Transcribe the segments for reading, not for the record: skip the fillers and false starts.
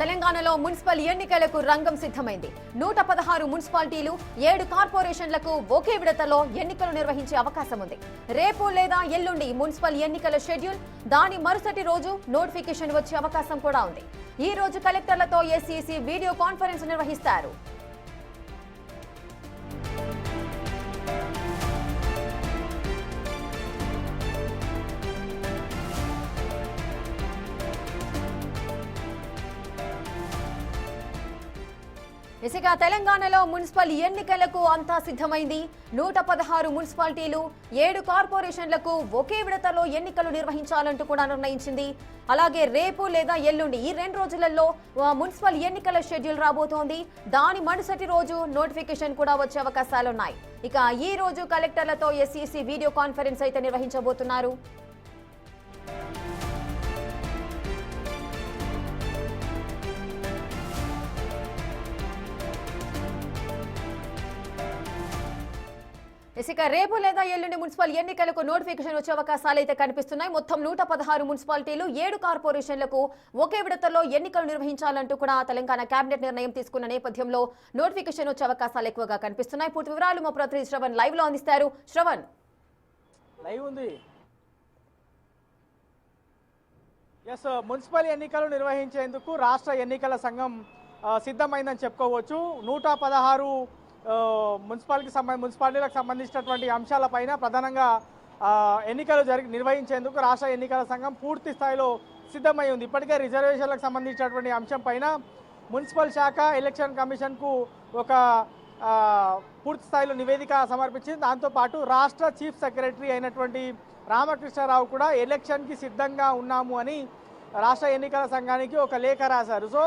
తెలంగాణలో మున్సిపల్ ఎన్నికలకు రంగం సిద్ధమైంది. 116 మున్సిపాలిటీలు 7 కార్పొరేషన్లకు ఒకే విడతలో ఎన్నికలు నిర్వహించే అవకాశం ఉంది. రేపు లేదా ఎల్లుండి మున్సిపల్ ఎన్నికల షెడ్యూల్, దాని మరుసటి రోజు నోటిఫికేషన్ వచ్చే అవకాశం కూడా ఉంది. ఈ రోజు కలెక్టర్లతో ఎస్ఈసీ వీడియో కాన్ఫరెన్స్ నిర్వహిస్తారు. ఇసుక తెలంగాణలో మున్సిపల్ ఎన్నికలకు అంతా సిద్ధమైంది. 116 మున్సిపాలిటీలు 7 కార్పొరేషన్లకు ఒకే విడతలో ఎన్నికలు నిర్వహించాలంటూ కూడా నిర్ణయించింది. అలాగే రేపు లేదా ఎల్లుండి ఈ 2 రోజులలో మున్సిపల్ ఎన్నికల షెడ్యూల్ రాబోతోంది. దాని మరుసటి రోజు నోటిఫికేషన్ కూడా వచ్చే అవకాశాలున్నాయి. ఇక ఈ రోజు కలెక్టర్లతో ఎస్ఈసీ వీడియో కాన్ఫరెన్స్ అయితే నిర్వహించబోతున్నారు. ఇక రేపు లేదా ఎల్లుండి మున్సిపల్ ఎన్నికలకు నోటిఫికేషన్ వచ్చే అవకాశాలు అయితే కనిపిస్తున్నాయి. మొత్తం 116 మున్సిపాలిటీలు 7 కార్పొరేషన్లకు ఒకే విడతలో ఎన్నికలు నిర్వహించాలంటూ కూడా తెలంగాణ కేబినెట్ నిర్ణయం తీసుకున్న నేపథ్యంలో నోటిఫికేషన్ వచ్చే అవకాశాలు ఎక్కువగా కనిపిస్తున్నాయి. పూర్తి వివరాలు మా ప్రతినిధి శ్రవణ్ లైవ్ లో అందిస్తారు. శ్రవణ్, లైవ్ ఉంది. మున్సిపల్ ఎన్నికలు నిర్వహించేందుకు రాష్ట్ర ఎన్నికల సంఘం సిద్ధమైందని చెప్పుకోవచ్చు. 116 మున్సిపాలిటీలకు సంబంధించినటువంటి అంశాలపైన ప్రధానంగా ఎన్నికలు నిర్వహించేందుకు రాష్ట్ర ఎన్నికల సంఘం పూర్తి స్థాయిలో సిద్ధమై ఉంది. ఇప్పటికే రిజర్వేషన్లకు సంబంధించినటువంటి అంశం పైన మున్సిపల్ శాఖ ఎలక్షన్ కమిషన్కు ఒక పూర్తి స్థాయిలో నివేదిక సమర్పించింది. దాంతోపాటు రాష్ట్ర చీఫ్ సెక్రటరీ అయినటువంటి రామకృష్ణారావు కూడా ఎలక్షన్కి సిద్ధంగా ఉన్నాము అని రాష్ట్ర ఎన్నికల సంఘానికి ఒక లేఖ రాశారు. సో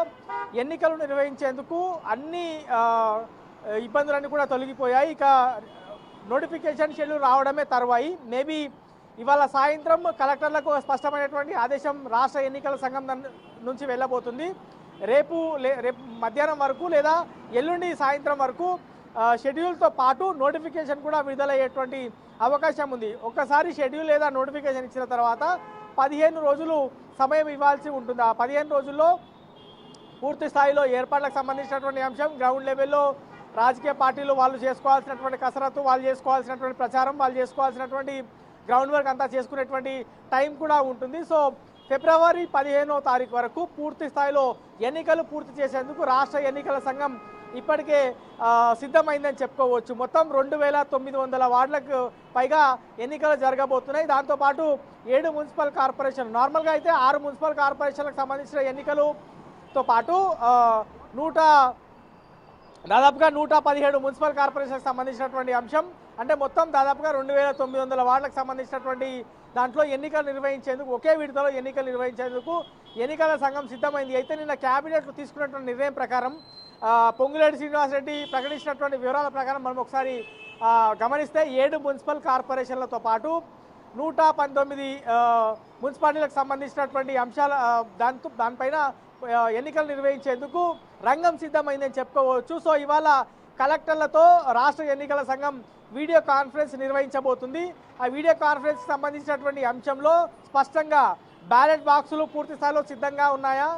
ఎన్నికలు నిర్వహించేందుకు అన్ని ఇబ్బందులన్నీ కూడా తొలగిపోయాయి. ఇక నోటిఫికేషన్ షెడ్యూల్ రావడమే తర్వాయి. మేబీ ఇవాళ సాయంత్రం కలెక్టర్లకు స్పష్టమైనటువంటి ఆదేశం రాష్ట్ర ఎన్నికల సంఘం నుంచి వెళ్ళబోతుంది. రేపు మధ్యాహ్నం వరకు లేదా ఎల్లుండి సాయంత్రం వరకు షెడ్యూల్తో పాటు నోటిఫికేషన్ కూడా విడుదలయ్యేటువంటి అవకాశం ఉంది. ఒక్కసారి షెడ్యూల్ లేదా నోటిఫికేషన్ ఇచ్చిన తర్వాత 15 రోజులు సమయం ఇవ్వాల్సి ఉంటుంది. ఆ 15 రోజుల్లో పూర్తి స్థాయిలో ఏర్పాట్లకు సంబంధించినటువంటి అంశం, గ్రౌండ్ లెవెల్లో రాజకీయ పార్టీలు వాళ్ళు చేసుకోవాల్సినటువంటి కసరత్తు, వాళ్ళు చేసుకోవాల్సినటువంటి ప్రచారం, వాళ్ళు చేసుకోవాల్సినటువంటి గ్రౌండ్ వర్క్ అంతా చేసుకునేటువంటి టైం కూడా ఉంటుంది. సో ఫిబ్రవరి 15వ తారీఖు వరకు పూర్తి స్థాయిలో ఎన్నికలు పూర్తి చేసేందుకు రాష్ట్ర ఎన్నికల సంఘం ఇప్పటికే సిద్ధమైందని చెప్పుకోవచ్చు. మొత్తం 2900 వార్డులకు పైగా ఎన్నికలు జరగబోతున్నాయి. దాంతోపాటు 7 మున్సిపల్ కార్పొరేషన్, నార్మల్గా అయితే 6 మున్సిపల్ కార్పొరేషన్లకు సంబంధించిన ఎన్నికలతో పాటు దాదాపుగా 117 మున్సిపల్ కార్పొరేషన్కి సంబంధించినటువంటి అంశం, అంటే మొత్తం దాదాపుగా 2900 వార్డులకు సంబంధించినటువంటి దాంట్లో ఎన్నికలు నిర్వహించేందుకు ఒకే విడతలో ఎన్నికలు నిర్వహించేందుకు ఎన్నికల సంఘం సిద్ధమైంది. అయితే నిన్న క్యాబినెట్ తీసుకున్నటువంటి నిర్ణయం ప్రకారం పొంగులేటి శ్రీనివాసరెడ్డి ప్రకటించినటువంటి వివరాల ప్రకారం మనం ఒకసారి గమనిస్తే 7 మున్సిపల్ కార్పొరేషన్లతో పాటు 119 మున్సిపాలిటీలకు సంబంధించినటువంటి అంశాల దానిపైన ఎన్నికలు నిర్వహించేందుకు రంగం సిద్ధమైందని చెప్పుకోవచ్చు. సో ఇవాళ కలెక్టర్లతో రాష్ట్ర ఎన్నికల సంఘం వీడియో కాన్ఫరెన్స్ నిర్వహించబోతుంది. ఆ వీడియో కాన్ఫరెన్స్ సంబంధించినటువంటి అంశంలో స్పష్టంగా బ్యాలెట్ బాక్సులు పూర్తి స్థాయిలో సిద్ధంగా ఉన్నాయా,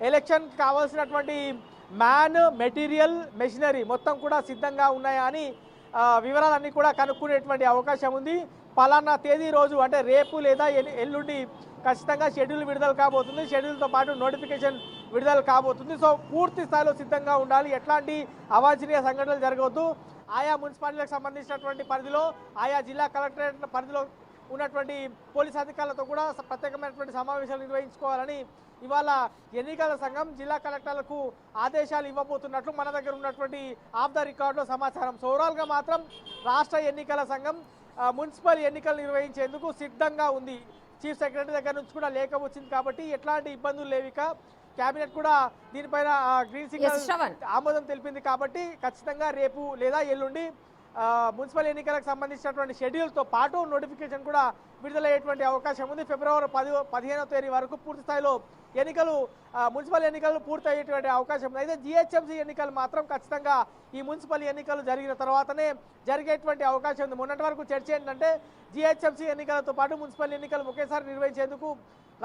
ఎలక్షన్కి కావాల్సినటువంటి మ్యాన్, మెటీరియల్, మెషినరీ మొత్తం కూడా సిద్ధంగా ఉన్నాయా అని వివరాలన్నీ కూడా కనుక్కునేటువంటి అవకాశం ఉంది. పలానా తేదీ రోజు అంటే రేపు లేదా ఎల్లుండి ఖచ్చితంగా షెడ్యూల్ విడుదల కాబోతుంది. షెడ్యూల్తో పాటు నోటిఫికేషన్ విడుదల కాబోతుంది. సో పూర్తి స్థాయిలో సిద్ధంగా ఉండాలి. ఎట్లాంటి అవాంఛనీయ సంఘటనలు జరగవద్దు. ఆయా మున్సిపాలిటీలకు సంబంధించినటువంటి పరిధిలో, ఆయా జిల్లా కలెక్టరేట్ పరిధిలో ఉన్నటువంటి పోలీస్ అధికారులతో కూడా ప్రత్యేకమైనటువంటి సమావేశాలు నిర్వహించుకోవాలని ఇవాళ ఎన్నికల సంఘం జిల్లా కలెక్టర్లకు ఆదేశాలు ఇవ్వబోతున్నట్లు మన దగ్గర ఉన్నటువంటి ఆఫ్ ద రికార్డులో సమాచారం. సో ఓవరాల్గా మాత్రం రాష్ట్ర ఎన్నికల సంఘం మున్సిపల్ ఎన్నికలు నిర్వహించేందుకు సిద్ధంగా ఉంది. చీఫ్ సెక్రటరీ దగ్గర నుంచి కూడా లేఖ వచ్చింది కాబట్టి ఎట్లాంటి ఇబ్బందులు లేవిక. కేబినెట్ కూడా దీనిపైన గ్రీన్ సిగ్నల్ ఆమోదం తెలిపింది కాబట్టి ఖచ్చితంగా రేపు లేదా ఎల్లుండి మున్సిపల్ ఎన్నికలకు సంబంధించినటువంటి షెడ్యూల్తో పాటు నోటిఫికేషన్ కూడా విడుదలయ్యేటువంటి అవకాశం ఉంది. ఫిబ్రవరి 15వ తేదీ వరకు పూర్తి స్థాయిలో మున్సిపల్ ఎన్నికలు పూర్తయ్యేటువంటి అవకాశం ఉంది. అయితే జిహెచ్ఎంసీ ఎన్నికలు మాత్రం ఖచ్చితంగా ఈ మున్సిపల్ ఎన్నికలు జరిగిన తర్వాతనే జరిగేటువంటి అవకాశం ఉంది. మొన్నటి వరకు చర్చ ఏంటంటే జిహెచ్ఎంసీ ఎన్నికలతో పాటు మున్సిపల్ ఎన్నికలు ఒకేసారి నిర్వహించేందుకు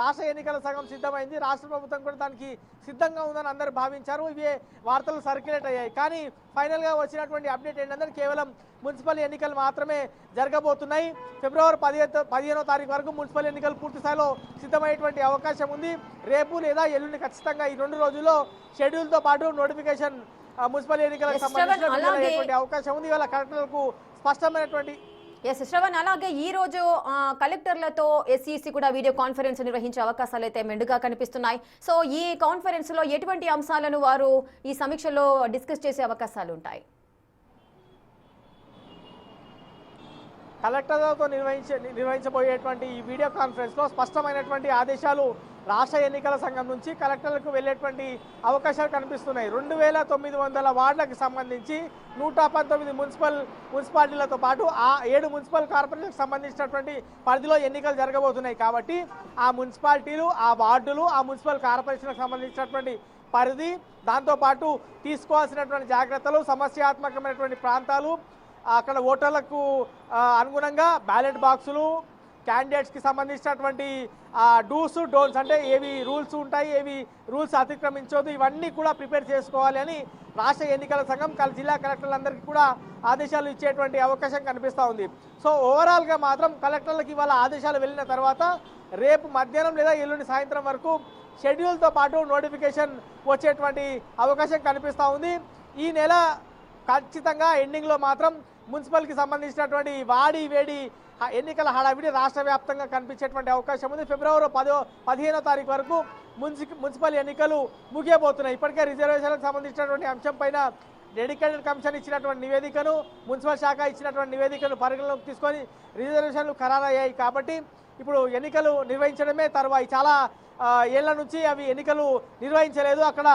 రాష్ట్ర ఎన్నికల సంఘం సిద్ధమైంది, రాష్ట్ర ప్రభుత్వం కూడా దానికి సిద్ధంగా ఉందని అందరూ భావించారు. ఇవే వార్తలు సర్క్యులేట్ అయ్యాయి. కానీ ఫైనల్గా వచ్చినటువంటి అప్డేట్ ఏంటంటే కేవలం మున్సిపల్ ఎన్నికలు మాత్రమే జరగబోతున్నాయి. ఫిబ్రవరి 15వ తారీఖు వరకు మున్సిపల్ ఎన్నికలు పూర్తి స్థాయిలో సిద్ధమయ్యేటువంటి అవకాశం ఉంది. రేపు లేదా ఎల్లుండి ఖచ్చితంగా ఈ 2 రోజుల్లో షెడ్యూల్తో పాటు నోటిఫికేషన్ మున్సిపల్ ఎన్నికలకు సంబంధించిన అవకాశం ఉంది. ఇవాళ కలెక్టర్లకు స్పష్టమైనటువంటి శ్రవణ్, అలాగే ఈ రోజు కలెక్టర్లతో ఎస్ఈసి కూడా వీడియో కాన్ఫరెన్స్ నిర్వహించే అవకాశాలు అయితే మెండుగా కనిపిస్తున్నాయి. సో ఈ కాన్ఫరెన్స్ లో ఎటువంటి అంశాలను వారు ఈ సమీక్షలో డిస్కస్ చేసే అవకాశాలు ఉంటాయి? కలెక్టర్లతో నిర్వహించబోయేటువంటి ఈ వీడియో కాన్ఫరెన్స్లో స్పష్టమైనటువంటి ఆదేశాలు రాష్ట్ర ఎన్నికల సంఘం నుంచి కలెక్టర్లకు వెళ్లేటువంటి అవకాశాలు కనిపిస్తున్నాయి. 2900 వార్డులకు సంబంధించి 119 మున్సిపాలిటీలతో పాటు ఆ 7 మున్సిపల్ కార్పొరేషన్లకు సంబంధించినటువంటి పరిధిలో ఎన్నికలు జరగబోతున్నాయి. కాబట్టి ఆ మున్సిపాలిటీలు, ఆ వార్డులు, ఆ మున్సిపల్ కార్పొరేషన్లకు సంబంధించినటువంటి పరిధి, దాంతోపాటు తీసుకోవాల్సినటువంటి జాగ్రత్తలు, సమస్యాత్మకమైనటువంటి ప్రాంతాలు, అక్కడ ఓటర్లకు అనుగుణంగా బ్యాలెట్ బాక్సులు, క్యాండిడేట్స్కి సంబంధించినటువంటి డూస్ డోన్స్ అంటే ఏవి రూల్స్ ఉంటాయి, ఏవి రూల్స్ అతిక్రమించవద్దు, ఇవన్నీ కూడా ప్రిపేర్ చేసుకోవాలి అని రాష్ట్ర ఎన్నికల సంఘం జిల్లా కలెక్టర్లందరికీ కూడా ఆదేశాలు ఇచ్చేటువంటి అవకాశం కనిపిస్తూ ఉంది. సో ఓవరాల్గా మాత్రం కలెక్టర్లకు ఇవాళ ఆదేశాలు వెళ్ళిన తర్వాత రేపు మధ్యాహ్నం లేదా ఎల్లుండి సాయంత్రం వరకు షెడ్యూల్తో పాటు నోటిఫికేషన్ వచ్చేటువంటి అవకాశం కనిపిస్తూ ఉంది. ఈ నెల ఖచ్చితంగా ఎండింగ్లో మాత్రం మున్సిపల్కి సంబంధించినటువంటి వాడి వేడి ఎన్నికల హడావిడి రాష్ట్ర వ్యాప్తంగా కనిపించేటువంటి అవకాశం ఉంది. ఫిబ్రవరి 15వ తారీఖు వరకు మున్సిపల్ ఎన్నికలు ముగియబోతున్నాయి. ఇప్పటికే రిజర్వేషన్లకు సంబంధించినటువంటి అంశం పైన డెడికేటెడ్ కమిషన్ ఇచ్చినటువంటి నివేదికను, మున్సిపల్ శాఖ ఇచ్చినటువంటి నివేదికను పరిగణలోకి తీసుకొని రిజర్వేషన్లు ఖరారయ్యాయి. కాబట్టి ఇప్పుడు ఎన్నికలు నిర్వహించడమే తరువాయి. చాలా ఏళ్ల నుంచి అవి ఎన్నికలు నిర్వహించలేదు, అక్కడ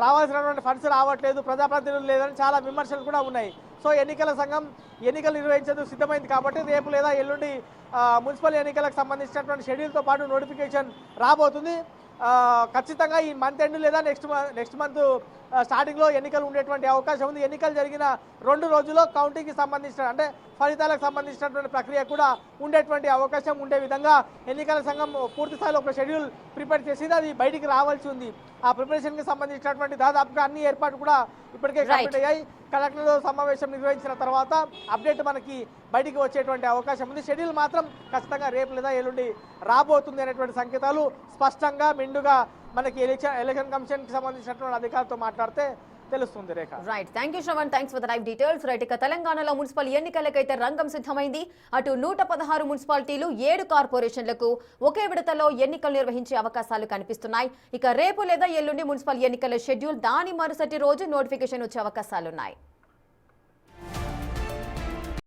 రావాల్సినటువంటి ఫండ్స్ రావట్లేదు, ప్రజాప్రతినిధులు లేదని చాలా విమర్శలు కూడా ఉన్నాయి. సో ఎన్నికల సంఘం ఎన్నికలు నిర్వహించేందుకు సిద్ధమైంది. కాబట్టి రేపు లేదా ఎల్లుండి మున్సిపల్ ఎన్నికలకు సంబంధించినటువంటి షెడ్యూల్తో పాటు నోటిఫికేషన్ రాబోతుంది. ఖచ్చితంగా ఈ మంత్ ఎండ్ లేదా నెక్స్ట్ మంత్ స్టార్టింగ్లో ఎన్నికలు ఉండేటువంటి అవకాశం ఉంది. ఎన్నికలు జరిగిన 2 రోజుల్లో కౌంటింగ్కి సంబంధించిన అంటే ఫలితాలకు సంబంధించినటువంటి ప్రక్రియ కూడా ఉండేటువంటి అవకాశం ఉండే విధంగా ఎన్నికల సంఘం పూర్తి స్థాయిలో ఒక షెడ్యూల్ ప్రిపేర్ చేసింది. అది బయటికి రావాల్సి ఉంది. ఆ ప్రిపరేషన్కి సంబంధించినటువంటి దాదాపుగా అన్ని ఏర్పాట్లు కూడా ఇప్పటికే కంప్లీట్ అయ్యాయి. కలెక్టర్ల సమావేశం నిర్వహించిన తర్వాత అప్డేట్ మనకి బయటికి వచ్చేటువంటి అవకాశం ఉంది. షెడ్యూల్ మాత్రం ఖచ్చితంగా రేపు లేదా ఎల్లుండి రాబోతుంది అనేటువంటి సంకేతాలు స్పష్టంగా మెండుగా మనకి ఎలక్షన్ కమిషన్కి సంబంధించినటువంటి అధికారులతో మాట్లాడితే తెలుస్తుంది. Rekha, right, thank you Shravan, thanks for the live details. Right, ఇక తెలంగాణలో మున్సిపల్ ఎన్నికలకైతే రంగం సిద్ధమైంది. అటు 116 మున్సిపాలిటీలు, 7 కార్పొరేషన్లకు ఒకే విడతలో ఎన్నికలు నిర్వహించే అవకాశాలు కనిపిస్తున్నాయి. ఇక రేపు లేదా ఎల్లుండి మున్సిపల్ ఎన్నికల షెడ్యూల్, దాని మరుసటి రోజు నోటిఫికేషన్ వచ్చే అవకాశాలున్నాయి.